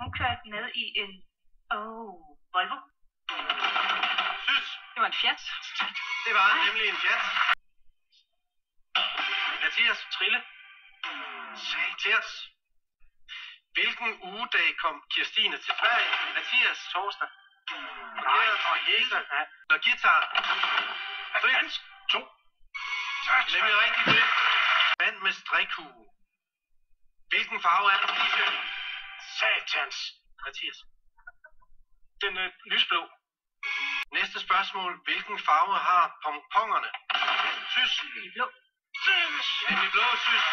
Hun kørte med i en Volvo. Sys. Det var en Fiat. Det var nemlig en Fiat. Mathias. Trille. Satans. Hvilken ugedag kom Kirstine til Sverige? Mathias. Torsdag. Forkert. Og Jæser. Ja. Og guitar. Dansk. 2. Nemlig rigtig det. Mand med strikhue. Hvilken farve er den? Satans. Mathias. Den lysblå. Næste spørgsmål. Hvilken farve har pompongerne? Sys. Blå. Nemlig blå, Sys.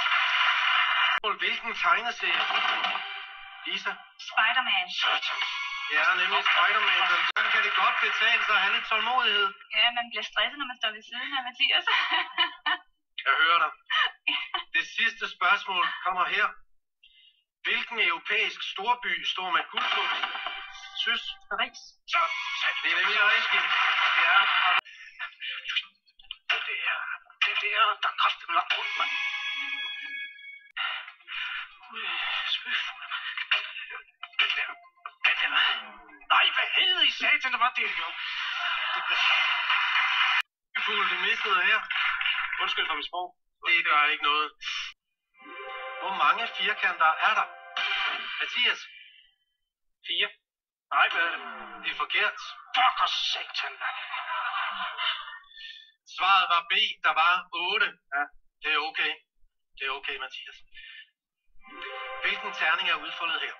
Hvilken tegneserie? Lisa. Spider-Man. Det er nemlig Spider-Man. Så kan det godt betale sig at have lidt tålmodighed. Ja, man bliver stresset, når man står ved siden af Mathias. Jeg hører dig. Det sidste spørgsmål kommer her. Hvilken europæisk storby står med guldkunst? Sys. Paris. Det er nemlig rigtigt. Det er. Det er, der kraftigt langt rundt, mand. Nej, hvad helvede i satan, der var det jo. Fugl, du mistede her. Undskyld for mit sprog. Det gør ikke noget. Hvor mange firkanter er der? Mathias. 4. Nej, hvad er det? Det er forkert. Fuck og satan, mand. Svaret var B, der var 8. Ja. Det er okay. Det er okay, Mathias. Hvilken terning er udfoldet her?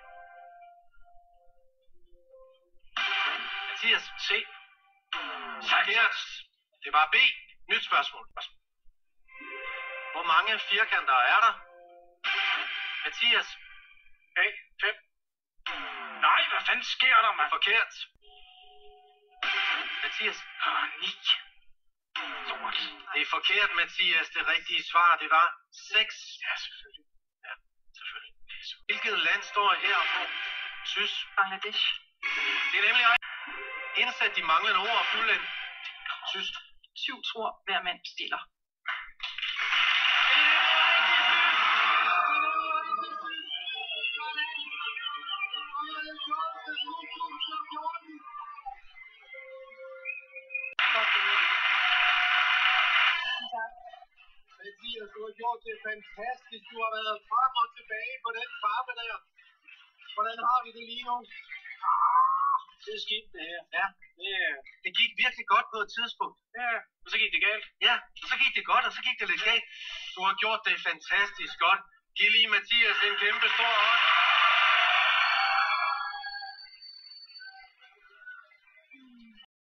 Mathias. C. Forkert. Det var B. Nyt spørgsmål. Hvor mange firkanter er der? Mathias. A. 5. Nej, hvad fanden sker der, mand? Forkert. Mathias. 9. Lort. Det er forkert, Mathias. Det rigtige svar, det var 6. Ja, selvfølgelig. Ja, selvfølgelig. Hvilket land står her på? Sys. Bangladesh. Det er nemlig rigtigt. Indsæt de manglende ord og fuldendt. Sys. 7 tror, hver mand stiller. Mathias, du har gjort det fantastisk. Du har været frem og tilbage på den trappe der. Hvordan har vi det lige nu? Det er skidt, det her. Ja, det gik virkelig godt på et tidspunkt. Ja, og så gik det galt. Ja, og så gik det godt, og så gik det lidt galt. Du har gjort det fantastisk godt. Giv lige Mathias en kæmpe stor hånd.